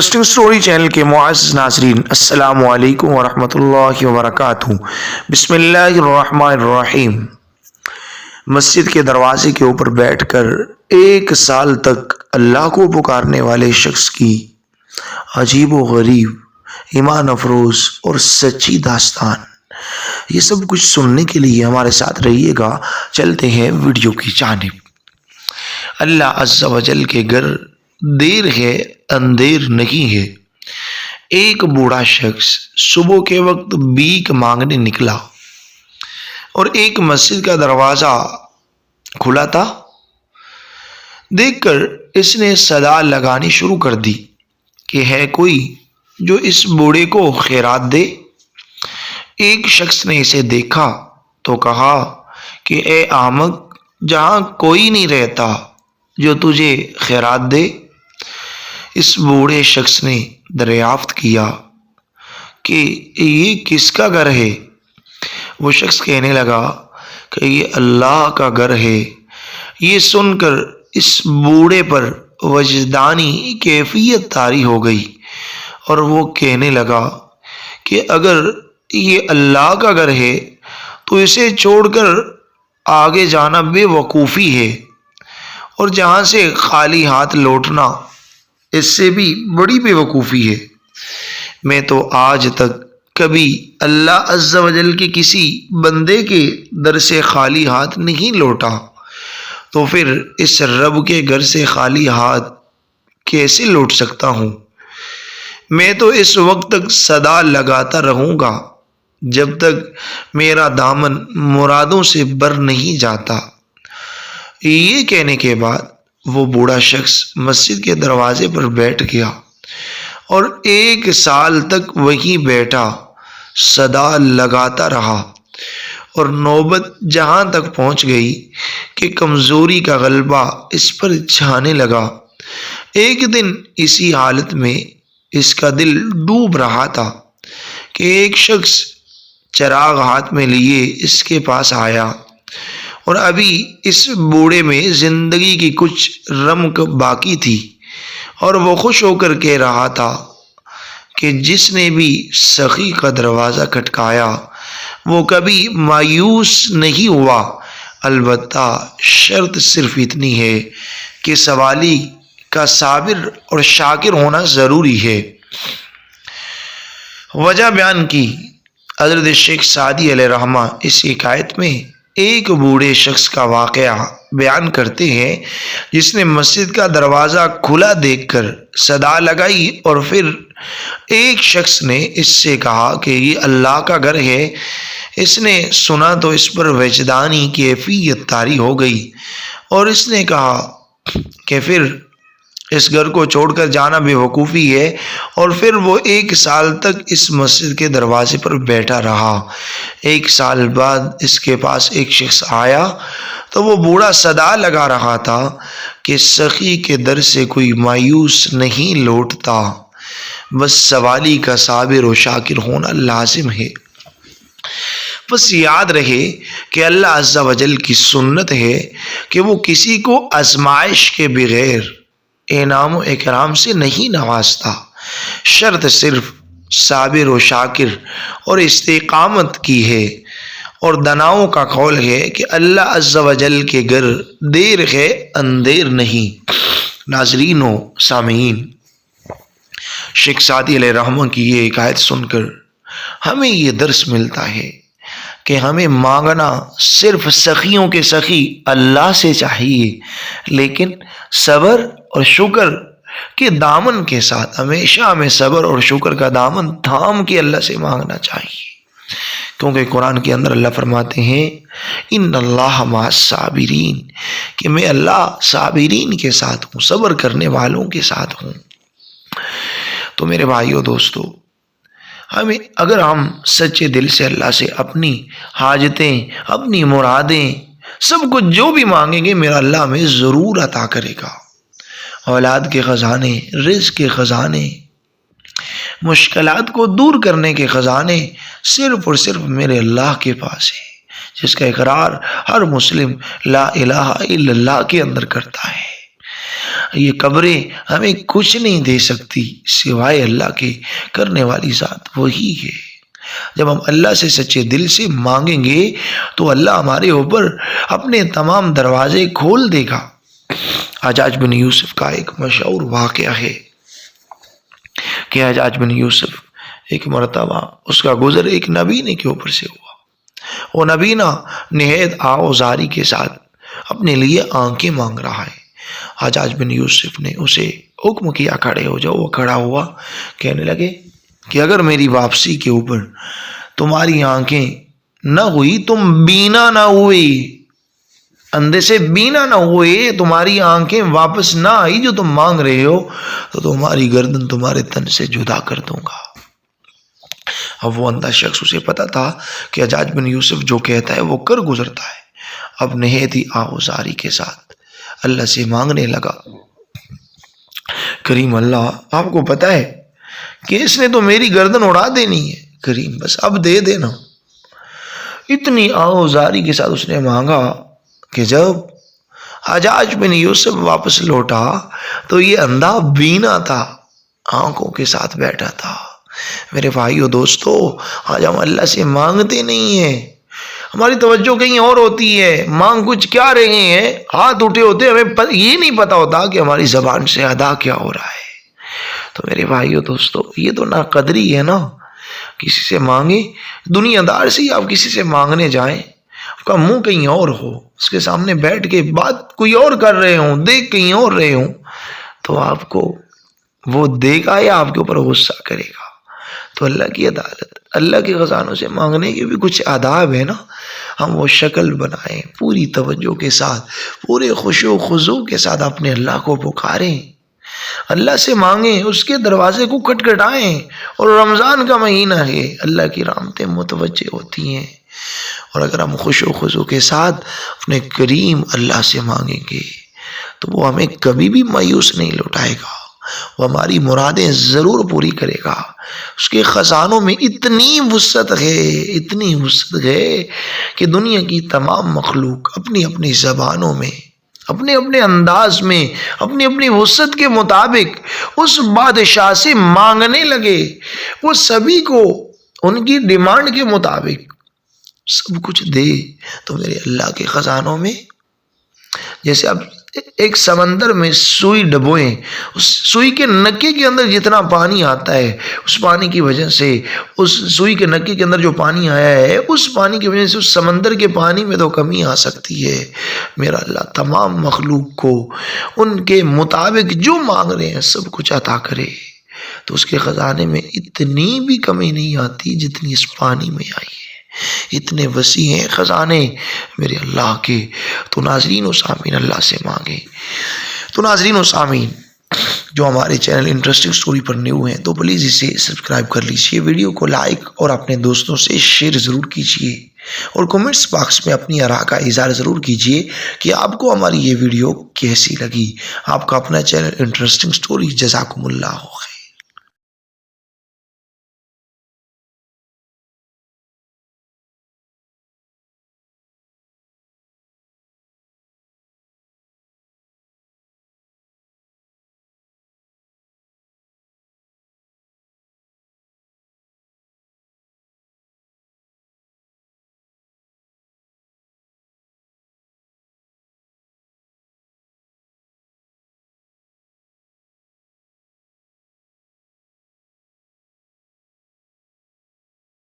Interesting story channel کے معزز ناظرین، السلام علیکم ورحمۃ اللہ وبرکاتہ۔ بسم اللہ الرحمن الرحیم۔ مسجد کے دروازے کے اوپر بیٹھ کر 1 سال تک اللہ کو پکارنے والے شخص کی عجیب و غریب، ایمان افروز اور سچی داستان، یہ سب کچھ سننے کے لیے ہمارے ساتھ رہیے گا۔ چلتے ہیں ویڈیو کی جانب۔ اللہ عز و جل کے گھر دیر ہے اندھیر نہیں ہے۔ ایک بوڑھا شخص صبح کے وقت بھیک مانگنے نکلا اور ایک مسجد کا دروازہ کھلا تھا۔ دیکھ کر اس نے صدا لگانی شروع کر دی کہ ہے کوئی جو اس بوڑھے کو خیرات دے۔ ایک شخص نے اسے دیکھا تو کہا کہ اے احمق، جہاں کوئی نہیں رہتا جو تجھے خیرات دے۔ اس بوڑھے شخص نے دریافت کیا کہ یہ کس کا گھر ہے؟ وہ شخص کہنے لگا کہ یہ اللہ کا گھر ہے۔ یہ سن کر اس بوڑھے پر وجدانی کیفیت طاری ہو گئی اور وہ کہنے لگا کہ اگر یہ اللہ کا گھر ہے تو اسے چھوڑ کر آگے جانا بے وقوفی ہے، اور جہاں سے خالی ہاتھ لوٹنا اس سے بھی بڑی بے وقوفی ہے۔ میں تو آج تک کبھی اللہ عز و جل کے کسی بندے کے در سے خالی ہاتھ نہیں لوٹا، تو پھر اس رب کے گھر سے خالی ہاتھ کیسے لوٹ سکتا ہوں؟ میں تو اس وقت تک صدا لگاتا رہوں گا جب تک میرا دامن مرادوں سے بر نہیں جاتا۔ یہ کہنے کے بعد وہ بوڑھا شخص مسجد کے دروازے پر بیٹھ گیا اور 1 سال تک وہیں بیٹھا صدا لگاتا رہا، اور نوبت جہاں تک پہنچ گئی کہ کمزوری کا غلبہ اس پر چھانے لگا۔ ایک دن اسی حالت میں اس کا دل ڈوب رہا تھا کہ ایک شخص چراغ ہاتھ میں لیے اس کے پاس آیا، اور ابھی اس بوڑھے میں زندگی کی کچھ رمق باقی تھی، اور وہ خوش ہو کر کہہ رہا تھا کہ جس نے بھی سخی کا دروازہ کھٹکایا وہ کبھی مایوس نہیں ہوا، البتہ شرط صرف اتنی ہے کہ سوالی کا صابر اور شاکر ہونا ضروری ہے۔ وجہ بیان کی۔ حضرت شیخ سعدی علیہ رحمہ اس حکایت میں ایک بوڑھے شخص کا واقعہ بیان کرتے ہیں جس نے مسجد کا دروازہ کھلا دیکھ کر صدا لگائی، اور پھر ایک شخص نے اس سے کہا کہ یہ اللہ کا گھر ہے۔ اس نے سنا تو اس پر وجدانی کیفیت طاری ہو گئی اور اس نے کہا کہ پھر اس گھر کو چھوڑ کر جانا بے وقوفی ہے، اور پھر وہ 1 سال تک اس مسجد کے دروازے پر بیٹھا رہا۔ 1 سال بعد اس کے پاس ایک شخص آیا تو وہ بوڑھا صدا لگا رہا تھا کہ سخی کے در سے کوئی مایوس نہیں لوٹتا، بس سوالی کا صابر و شاکر ہونا لازم ہے۔ بس یاد رہے کہ اللہ عز و جل کی سنت ہے کہ وہ کسی کو آزمائش کے بغیر انعام و اکرام سے نہیں نوازتا، شرط صرف صابر و شاکر اور استقامت کی ہے۔ اور دناؤں کا قول ہے کہ اللہ عز و جل کے گھر دیر ہے اندھیر نہیں۔ ناظرین و سامعین، شیخ سعدی علیہ رحمہ کی یہ حکایت سن کر ہمیں یہ درس ملتا ہے کہ ہمیں مانگنا صرف سخیوں کے سخی اللہ سے چاہیے، لیکن صبر اور شکر کے دامن کے ساتھ ہمیشہ ہمیں صبر اور شکر کا دامن تھام کے اللہ سے مانگنا چاہیے، کیونکہ قرآن کے اندر اللہ فرماتے ہیں ان اللہ مع الصابرین، کہ میں اللہ صابرین کے ساتھ ہوں، صبر کرنے والوں کے ساتھ ہوں۔ تو میرے بھائیو دوستو، اگر ہم سچے دل سے اللہ سے اپنی حاجتیں، اپنی مرادیں، سب کچھ جو بھی مانگیں گے میرا اللہ ہمیں ضرور عطا کرے گا۔ اولاد کے خزانے، رزق کے خزانے، مشکلات کو دور کرنے کے خزانے صرف اور صرف میرے اللہ کے پاس ہے، جس کا اقرار ہر مسلم لا الہ الا اللہ کے اندر کرتا ہے۔ یہ قبریں ہمیں کچھ نہیں دے سکتی سوائے اللہ کے، کرنے والی ذات وہی ہے۔ جب ہم اللہ سے سچے دل سے مانگیں گے تو اللہ ہمارے اوپر اپنے تمام دروازے کھول دے گا۔ حجاج بن یوسف کا ایک مشہور واقعہ ہے کہ حجاج بن یوسف ایک مرتبہ اس کا گزر ایک نبینے کے اوپر سے ہوا۔ وہ نبینا نہایت آوزاری کے ساتھ اپنے لیے آنکھیں مانگ رہا ہے۔ حجاج بن یوسف نے اسے حکم کیا کھڑے ہو جاؤ۔ وہ کھڑا ہوا، کہنے لگے کہ اگر میری واپسی کے اوپر تمہاری آنکھیں نہ ہوئی، تم بینا نہ ہوئی، اندھے سے بینا نہ ہوئے، تمہاری آنکھیں واپس نہ آئی جو تم مانگ رہے ہو، تو تمہاری گردن تمہارے تن سے جدا کر دوں گا۔ اب وہ اندھا شخص، اسے پتا تھا کہ حجاج بن یوسف جو کہتا ہے وہ کر گزرتا ہے۔ اب نہایت ہی آوزاری کے ساتھ اللہ سے مانگنے لگا، کریم اللہ، آپ کو پتا ہے کہ اس نے تو میری گردن اڑا دینی ہے، کریم بس اب دے دینا۔ اتنی آوزاری کے ساتھ اس نے مانگا کہ جب حجاج بن یوسف واپس لوٹا تو یہ اندھا بینا تھا، آنکھوں کے ساتھ بیٹھا تھا۔ میرے بھائیو دوستو، آج ہم اللہ سے مانگتے نہیں ہیں، ہماری توجہ کہیں اور ہوتی ہے، مانگ کچھ کیا رہے ہیں، ہاتھ اٹھے ہوتے، ہمیں یہ نہیں پتا ہوتا کہ ہماری زبان سے ادا کیا ہو رہا ہے۔ تو میرے بھائیو دوستو، یہ تو ناقدری ہے نا۔ کسی سے مانگے، دنیا دار سے ہی آپ کسی سے مانگنے جائیں، آپ کا منہ کہیں اور ہو، اس کے سامنے بیٹھ کے بات کوئی اور کر رہے ہوں، دیکھ کہیں اور رہے ہوں، تو آپ کو وہ دے گا یا آپ کے اوپر غصہ کرے گا؟ تو اللہ کی عدالت، اللہ کے خزانوں سے مانگنے کے بھی کچھ آداب ہے نا۔ ہم وہ شکل بنائیں، پوری توجہ کے ساتھ، پورے خشوع و خضوع کے ساتھ اپنے اللہ کو پکاریں، اللہ سے مانگیں، اس کے دروازے کو کھٹکھٹائیں۔ اور رمضان کا مہینہ ہے، اللہ کی رحمتیں متوجہ ہوتی ہیں، اور اگر ہم خشوع و خضوع کے ساتھ اپنے کریم اللہ سے مانگیں گے تو وہ ہمیں کبھی بھی مایوس نہیں لوٹائے گا، وہ ہماری مرادیں ضرور پوری کرے گا۔ اس کے خزانوں میں اتنی وسعت ہے، اتنی وسعت ہے کہ دنیا کی تمام مخلوق اپنی اپنی زبانوں میں، اپنے اپنے انداز میں، اپنی اپنی وسعت کے مطابق اس بادشاہ سے مانگنے لگے، وہ سبھی کو ان کی ڈیمانڈ کے مطابق سب کچھ دے۔ تو میرے اللہ کے خزانوں میں، جیسے اب ایک سمندر میں سوئی ڈبوئیں، اس سوئی کے نکے کے اندر جتنا پانی آتا ہے، اس پانی کی وجہ سے، اس سوئی کے نکے کے اندر جو پانی آیا ہے، اس پانی کی وجہ سے اس سمندر کے پانی میں تو کمی آ سکتی ہے۔ میرا اللہ تمام مخلوق کو ان کے مطابق جو مانگ رہے ہیں سب کچھ عطا کرے، تو اس کے خزانے میں اتنی بھی کمی نہیں آتی جتنی اس پانی میں آئی ہے۔ اتنے وسیع ہیں خزانے میرے اللہ کے۔ تو ناظرین و سامعین، اللہ سے مانگیں۔ تو ناظرین و سامعین، جو ہمارے چینل انٹرسٹنگ سٹوری پر نیو ہیں تو پلیز اسے سبسکرائب کر لیجئے، ویڈیو کو لائک اور اپنے دوستوں سے شیئر ضرور کیجئے، اور کمنٹس باکس میں اپنی آراء کا اظہار ضرور کیجئے کہ آپ کو ہماری یہ ویڈیو کیسی لگی۔ آپ کا اپنا چینل انٹرسٹنگ سٹوری، جزاکم اللہ خیر۔